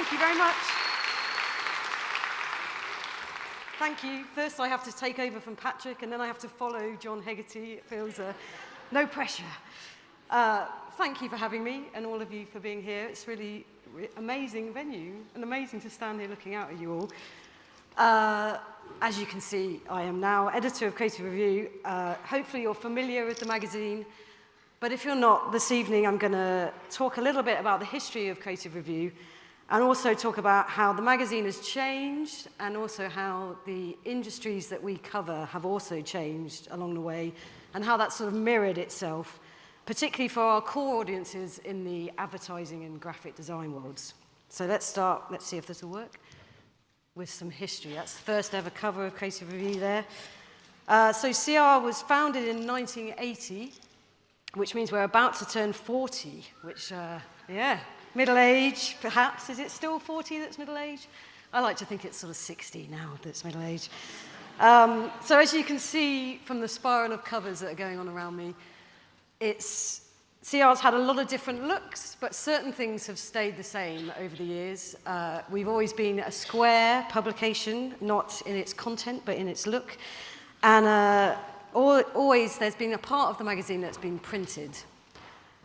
Thank you very much. Thank you. First I have to take over from Patrick, and then I have to follow John Hegarty. It feels no pressure. Thank you for having me, and all of you for being here. It's really amazing venue, and amazing to stand here looking out at you all. As you can see, I am now editor of Creative Review. Hopefully you're familiar with the magazine, but if you're not, this evening I'm going to talk a little bit about the history of Creative Review, and also talk about how the magazine has changed, and also how the industries that we cover have also changed along the way, and how that sort of mirrored itself, particularly for our core audiences in the advertising and graphic design worlds. So let's start, let's see if this will work, with some history. That's the first ever cover of Creative Review there. So CR was founded in 1980, which means we're about to turn 40, which, yeah, middle age, perhaps. Is it still 40 that's middle age? I like to think it's sort of 60 now that's middle age. So as you can see from the spiral of covers that are going on around me, CR's had a lot of different looks, but certain things have stayed the same over the years. We've always been a square publication, not in its content, but in its look. And always there's been a part of the magazine that's been printed.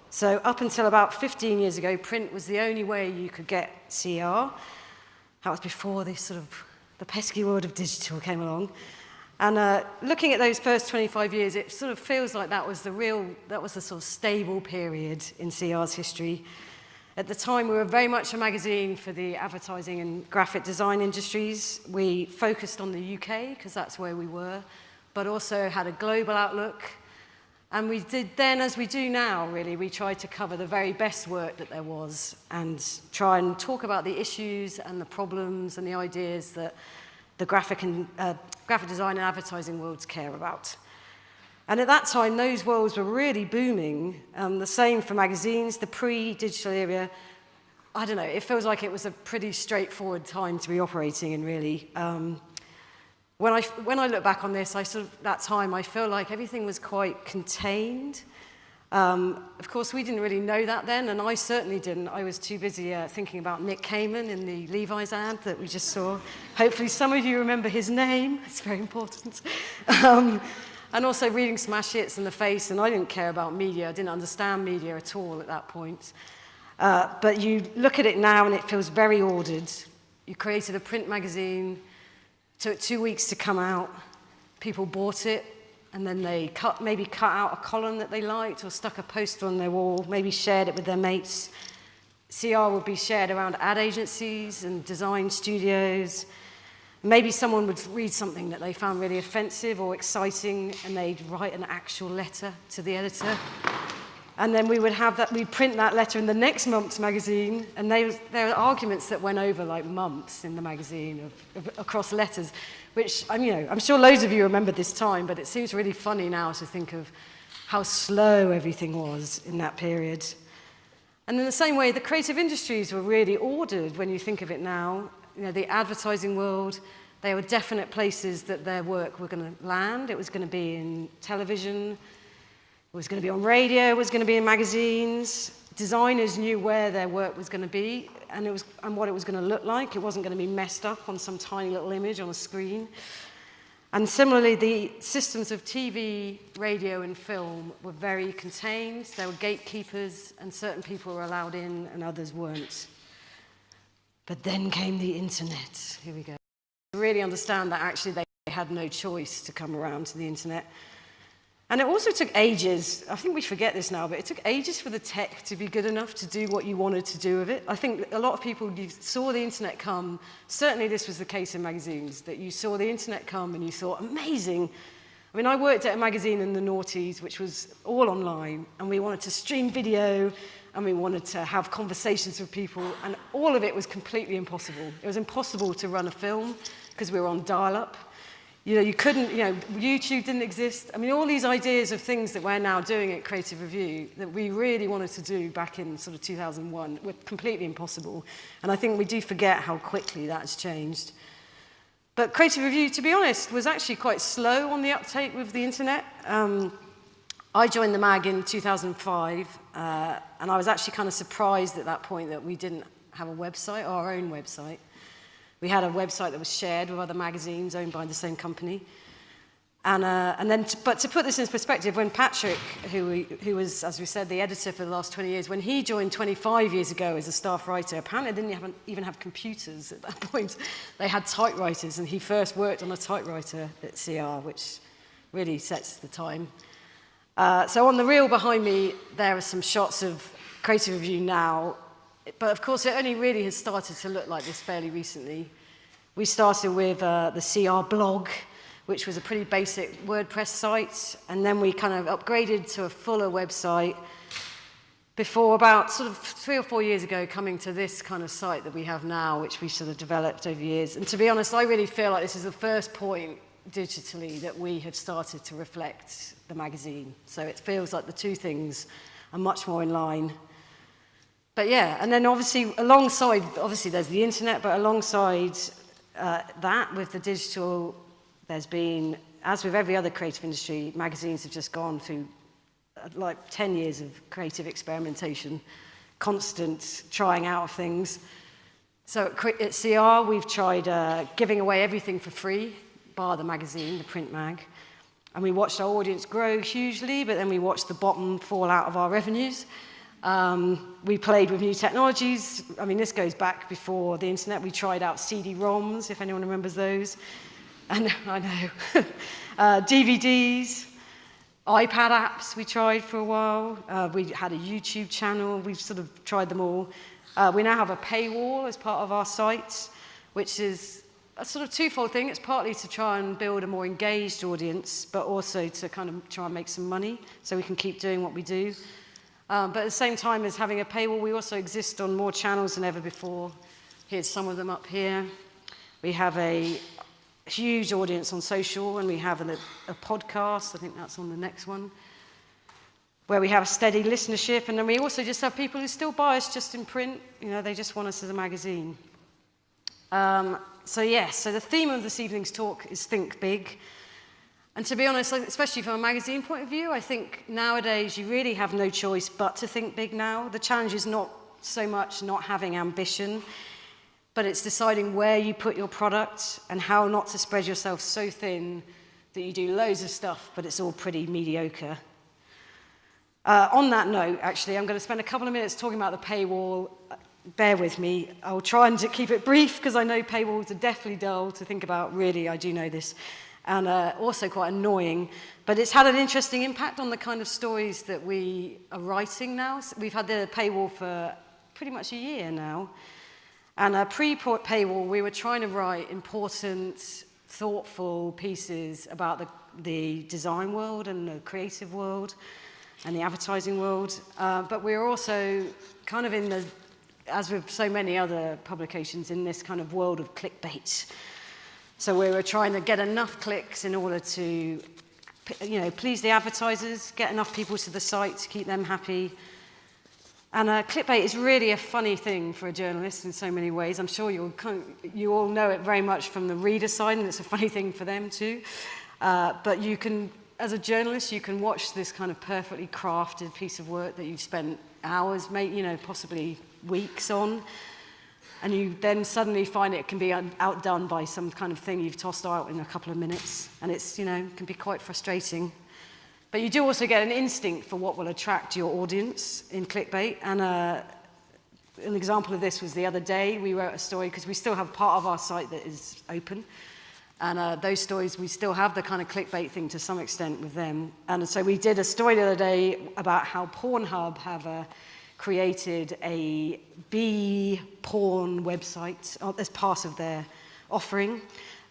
So up until about 15 years ago, print was the only way you could get CR. That was before the pesky world of digital came along. And looking at those first 25 years, it sort of feels like that was the sort of stable period in CR's history. At the time, we were very much a magazine for the advertising and graphic design industries. We focused on the UK, because that's where we were, but also had a global outlook. And we did then, as we do now, really, we tried to cover the very best work that there was and try and talk about the issues and the problems and the ideas that the graphic design and advertising worlds care about. And at that time, those worlds were really booming. The same for magazines, the pre-digital era. I don't know, it feels like it was a pretty straightforward time to be operating in, really. When I look back on this, that time, I feel like everything was quite contained. Of course, we didn't really know that then, and I certainly didn't. I was too busy thinking about Nick Kamen in the Levi's ad that we just saw. Hopefully some of you remember his name. It's very important. And also reading Smash Hits and The Face, and I didn't care about media. I didn't understand media at all at that point. But you look at it now, and it feels very ordered. You created a print magazine, took 2 weeks to come out. People bought it. And then they maybe cut out a column that they liked, or stuck a poster on their wall, maybe shared it with their mates. CR would be shared around ad agencies and design studios. Maybe someone would read something that they found really offensive or exciting, and they'd write an actual letter to the editor. And then we'd print that letter in the next month's magazine, and there were arguments that went over like months in the magazine across letters, which, I'm sure loads of you remember this time, but it seems really funny now to think of how slow everything was in that period. And in the same way, the creative industries were really ordered when you think of it now. The advertising world, there were definite places that their work were going to land. It was going to be in television, it was going to be on radio, it was going to be in magazines. Designers knew where their work was going to be and what it was going to look like. It wasn't going to be messed up on some tiny little image on a screen. And similarly, the systems of TV, radio, and film were very contained. There were gatekeepers, and certain people were allowed in and others weren't. But then came the internet. Here we go. To really understand that actually they had no choice to come around to the internet. And it also took ages, I think we forget this now, but it took ages for the tech to be good enough to do what you wanted to do with it. I think a lot of people, you saw the internet come, certainly this was the case in magazines, that you saw the internet come and you thought, amazing. I mean, I worked at a magazine in the noughties, which was all online, and we wanted to stream video, and we wanted to have conversations with people, and all of it was completely impossible. It was impossible to run a film, because we were on dial-up. You couldn't, YouTube didn't exist. I mean, all these ideas of things that we're now doing at Creative Review that we really wanted to do back in sort of 2001 were completely impossible. And I think we do forget how quickly that's changed. But Creative Review, to be honest, was actually quite slow on the uptake with the internet. I joined the mag in 2005, and I was actually kind of surprised at that point that we didn't have a website, our own website. We had a website that was shared with other magazines owned by the same company. But to put this in perspective, when Patrick, who was, as we said, the editor for the last 20 years, when he joined 25 years ago as a staff writer, apparently they didn't even have computers at that point. They had typewriters, and he first worked on a typewriter at CR, which really sets the time. So on the reel behind me, there are some shots of Creative Review now, but of course it only really has started to look like this fairly recently. We started with the CR blog, which was a pretty basic WordPress site, and then we kind of upgraded to a fuller website before about sort of 3 or 4 years ago coming to this kind of site that we have now, which we sort of developed over years. And to be honest, I really feel like this is the first point digitally that we have started to reflect the magazine. So it feels like the two things are much more in line. But yeah, and then obviously there's the internet, but alongside that with the digital, there's been, as with every other creative industry, magazines have just gone through like 10 years of creative experimentation, constant trying out of things. So at CR, we've tried giving away everything for free, bar the magazine, the print mag. And we watched our audience grow hugely, but then we watched the bottom fall out of our revenues. We played with new technologies. I mean, this goes back before the internet. We tried out CD-ROMs, if anyone remembers those. And I know. DVDs, iPad apps we tried for a while. We had a YouTube channel. We've sort of tried them all. We now have a paywall as part of our site, which is a sort of twofold thing. It's partly to try and build a more engaged audience, but also to kind of try and make some money so we can keep doing what we do. But at the same time as having a paywall, we also exist on more channels than ever before. Here's some of them up here. We have a huge audience on social, and we have a podcast, I think that's on the next one, where we have a steady listenership, and then we also just have people who still buy us just in print. You know, they just want us as a magazine. So the theme of this evening's talk is Think Big. And to be honest, especially from a magazine point of view, I think nowadays you really have no choice but to think big now. The challenge is not so much not having ambition, but it's deciding where you put your product and how not to spread yourself so thin that you do loads of stuff, but it's all pretty mediocre. On that note, actually, I'm going to spend a couple of minutes talking about the paywall. Bear with me. I'll try and keep it brief, because I know paywalls are definitely dull to think about. Really, I do know this. And also quite annoying. But it's had an interesting impact on the kind of stories that we are writing now. So we've had the paywall for pretty much a year now. And pre-paywall, we were trying to write important, thoughtful pieces about the design world and the creative world and the advertising world. But we were also kind of in the, as with so many other publications, in this kind of world of clickbait. So we were trying to get enough clicks in order to, please the advertisers, get enough people to the site to keep them happy. And clickbait is really a funny thing for a journalist in so many ways. I'm sure you all know it very much from the reader side, and it's a funny thing for them too. But you can, as a journalist, you can watch this kind of perfectly crafted piece of work that you've spent hours, possibly weeks on, and you then suddenly find it can be outdone by some kind of thing you've tossed out in a couple of minutes, and it's, can be quite frustrating. But you do also get an instinct for what will attract your audience in clickbait. And an example of this was the other day. We wrote a story, because we still have part of our site that is open. And those stories, we still have the kind of clickbait thing to some extent with them. And so we did a story the other day about how Pornhub have created a bee porn website as part of their offering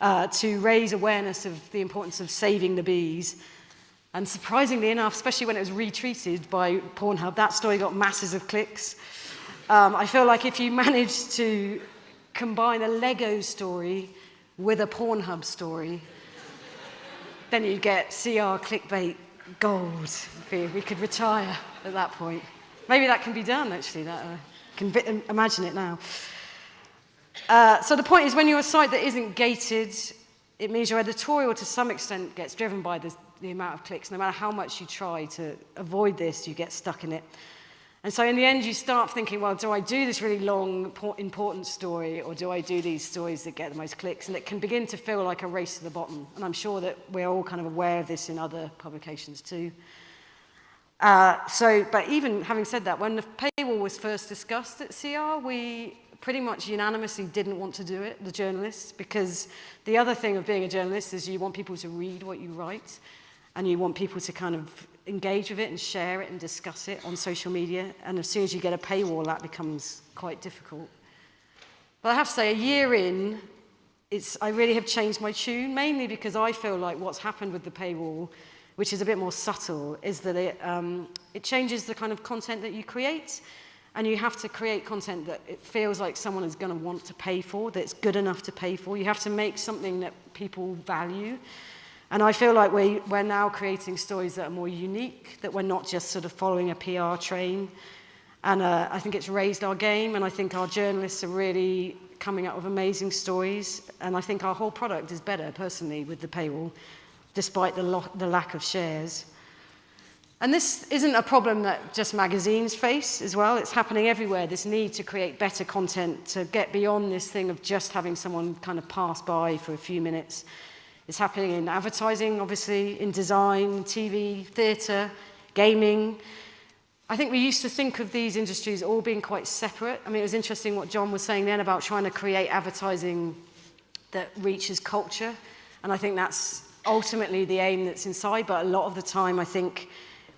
to raise awareness of the importance of saving the bees. And surprisingly enough, especially when it was retweeted by Pornhub, that story got masses of clicks. I feel like if you manage to combine a Lego story with a Pornhub story, then you get CR clickbait gold. We could retire at that point. Maybe that can be done, actually. I can imagine it now. So the point is, when you're a site that isn't gated, it means your editorial to some extent gets driven by the amount of clicks. No matter how much you try to avoid this, you get stuck in it. And so in the end, you start thinking, well, do I do this really long, important story, or do I do these stories that get the most clicks? And it can begin to feel like a race to the bottom. And I'm sure that we're all kind of aware of this in other publications too. But even having said that, when the paywall was first discussed at CR, we pretty much unanimously didn't want to do it, the journalists, because the other thing of being a journalist is you want people to read what you write, and you want people to kind of engage with it and share it and discuss it on social media. And as soon as you get a paywall, that becomes quite difficult. But I have to say, a year in, I really have changed my tune, mainly because I feel like what's happened with the paywall, which is a bit more subtle, is that it changes the kind of content that you create. And you have to create content that it feels like someone is going to want to pay for, that it's good enough to pay for. You have to make something that people value. And I feel like we're now creating stories that are more unique, that we're not just sort of following a PR train. And I think it's raised our game, and I think our journalists are really coming up with amazing stories. And I think our whole product is better, personally, with the paywall, despite the lack of shares. And this isn't a problem that just magazines face as well. It's happening everywhere, this need to create better content, to get beyond this thing of just having someone kind of pass by for a few minutes. It's happening in advertising, obviously, in design, TV, theatre, gaming. I think we used to think of these industries all being quite separate. I mean, it was interesting what John was saying then about trying to create advertising that reaches culture. And I think that's ultimately the aim that's inside. But a lot of the time, I think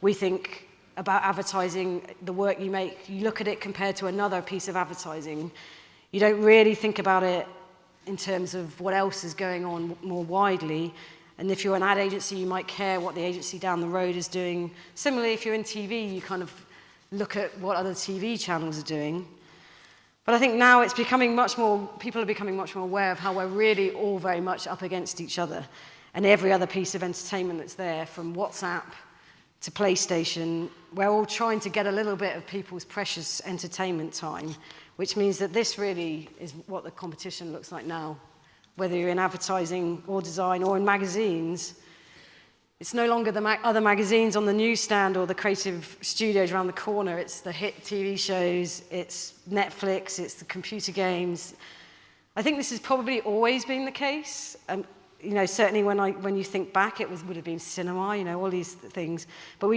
we think about advertising, the work you make, you look at it compared to another piece of advertising. You don't really think about it in terms of what else is going on more widely. And if you're an ad agency, you might care what the agency down the road is doing. Similarly, if you're in TV, you kind of look at what other TV channels are doing. But I think now it's becoming people are becoming much more aware of how we're really all very much up against each other. And every other piece of entertainment that's there, from WhatsApp to PlayStation, we're all trying to get a little bit of people's precious entertainment time, which means that this really is what the competition looks like now. Whether you're in advertising or design or in magazines, it's no longer the other magazines on the newsstand or the creative studios around the corner. It's the hit TV shows, it's Netflix, it's the computer games. I think this has probably always been the case. Certainly when you think back, would have been cinema, all these things. But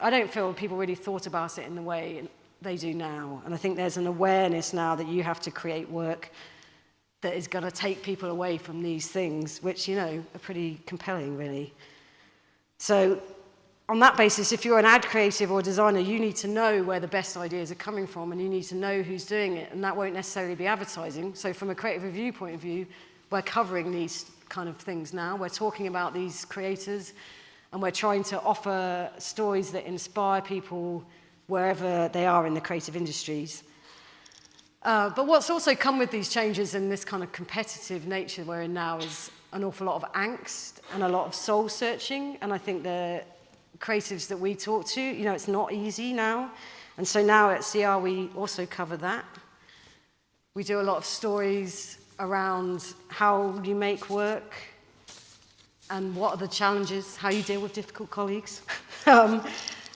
I don't feel people really thought about it in the way they do now. And I think there's an awareness now that you have to create work that is going to take people away from these things, which, are pretty compelling, really. So on that basis, if you're an ad creative or designer, you need to know where the best ideas are coming from, and you need to know who's doing it, and that won't necessarily be advertising. So from a creative review point of view, we're covering these kind of things now. We're talking about these creators, and we're trying to offer stories that inspire people wherever they are in the creative industries. But what's also come with these changes and this kind of competitive nature we're in now is an awful lot of angst and a lot of soul searching. And I think the creatives that we talk to, it's not easy now. And so now at CR, we also cover that. We do a lot of stories around how you make work and what are the challenges, how you deal with difficult colleagues.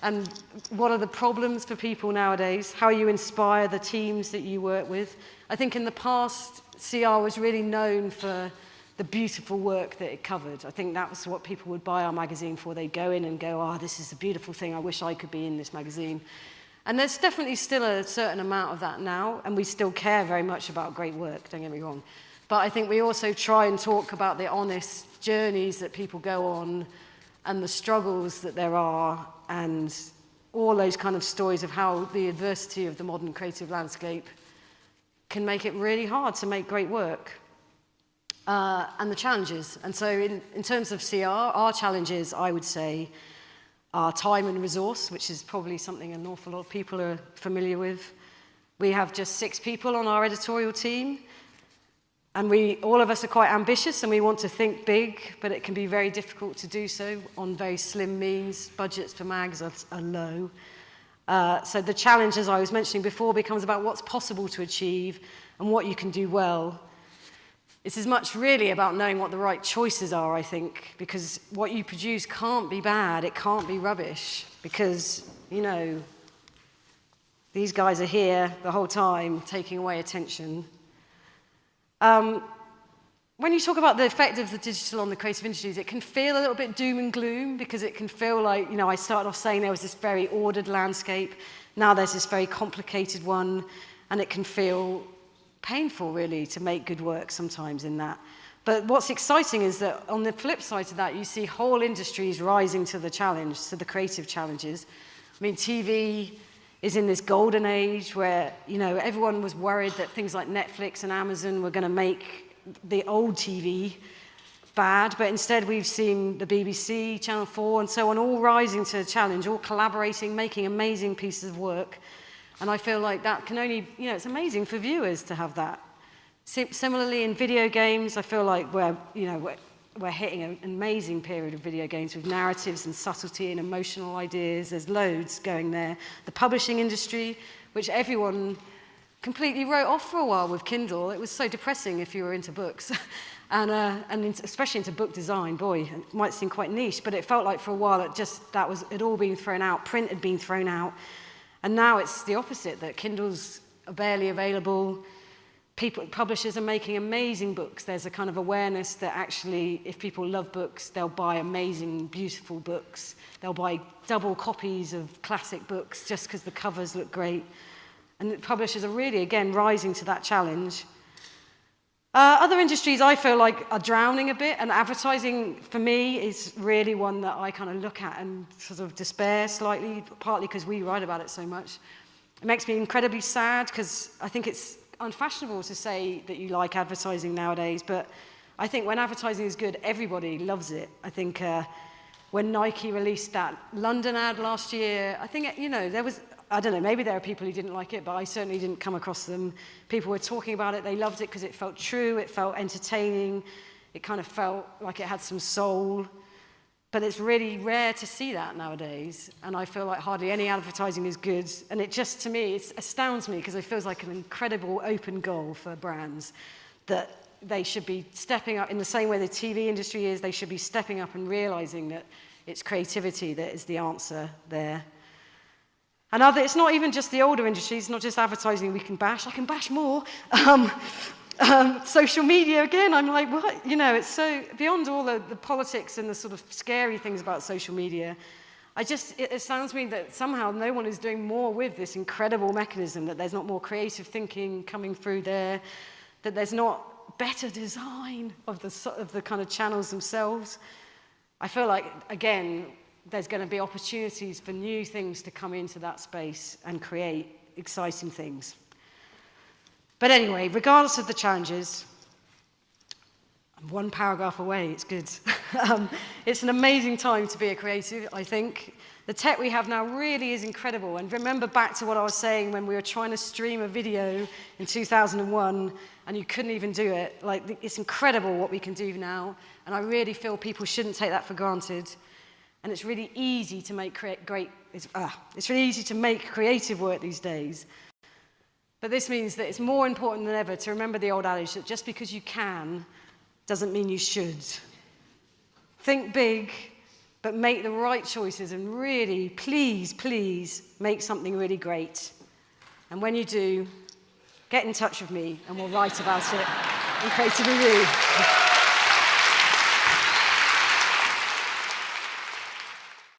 And what are the problems for people nowadays? How you inspire the teams that you work with? I think in the past, CR was really known for the beautiful work that it covered. I think that was what people would buy our magazine for. They'd go in and go, this is a beautiful thing. I wish I could be in this magazine. And there's definitely still a certain amount of that now, and we still care very much about great work, don't get me wrong. But I think we also try and talk about the honest journeys that people go on and the struggles that there are, and all those kind of stories of how the adversity of the modern creative landscape can make it really hard to make great work, and the challenges. And so in terms of CR, our challenges, I would say, are time and resource, which is probably something an awful lot of people are familiar with. We have just 6 people on our editorial team, and all of us are quite ambitious and we want to think big, but it can be very difficult to do so on very slim means. Budgets for mags are low. So the challenge, as I was mentioning before, becomes about what's possible to achieve and what you can do well. It's as much really about knowing what the right choices are, I think, because what you produce can't be bad, it can't be rubbish, because, these guys are here the whole time, taking away attention. When you talk about the effect of the digital on the creative industries, it can feel a little bit doom and gloom, because it can feel like, I started off saying there was this very ordered landscape. Now there's this very complicated one, and it can feel painful, really, to make good work sometimes in that. But what's exciting is that on the flip side to that, you see whole industries rising to the challenge, to the creative challenges. I mean, TV is in this golden age where, everyone was worried that things like Netflix and Amazon were going to make the old TV bad, but instead we've seen the BBC, Channel 4, and so on, all rising to the challenge, all collaborating, making amazing pieces of work. And I feel like that can only, it's amazing for viewers to have that. Similarly, in video games, I feel like we're hitting an amazing period of video games with narratives and subtlety and emotional ideas. There's loads going there. The publishing industry, which everyone completely wrote off for a while with Kindle. It was so depressing if you were into books. and especially into book design. Boy, it might seem quite niche, but it felt like for a while it all been thrown out. Print had been thrown out. And now it's the opposite, that Kindles are barely available. Publishers are making amazing books. There's a kind of awareness that actually, if people love books, they'll buy amazing, beautiful books. They'll buy double copies of classic books just because the covers look great. And the publishers are really, again, rising to that challenge. Other industries, I feel like, are drowning a bit, and advertising, for me, is really one that I kind of look at and sort of despair slightly, partly because we write about it so much. It makes me incredibly sad, because I think it's unfashionable to say that you like advertising nowadays, but I think when advertising is good, everybody loves it. I think when Nike released that London ad last year, I think, there was, I don't know, maybe there are people who didn't like it, but I certainly didn't come across them. People were talking about it, they loved it because it felt true, it felt entertaining, it kind of felt like it had some soul. But it's really rare to see that nowadays, and I feel like hardly any advertising is good. And it just, to me, it astounds me, because it feels like an incredible open goal for brands, that they should be stepping up in the same way the TV industry is. They should be stepping up and realizing that it's creativity that is the answer there. And it's not even just the older industries, it's not just advertising we can bash. I can bash more. Social media, again, I'm like, what? It's so, beyond all the politics and the sort of scary things about social media, it astounds me that somehow no one is doing more with this incredible mechanism, that there's not more creative thinking coming through there, that there's not better design of the kind of channels themselves. I feel like, again, there's going to be opportunities for new things to come into that space and create exciting things. But anyway, regardless of the challenges, I'm one paragraph away, it's good. It's an amazing time to be a creative, I think. The tech we have now really is incredible. And remember back to what I was saying when we were trying to stream a video in 2001 and you couldn't even do it. Like, it's incredible what we can do now. And I really feel people shouldn't take that for granted. And it's really easy to make it's really easy to make creative work these days. But this means that it's more important than ever to remember the old adage that just because you can doesn't mean you should. Think big, but make the right choices, and really, please, please, make something really great. And when you do, get in touch with me and we'll write about it in Creative Review.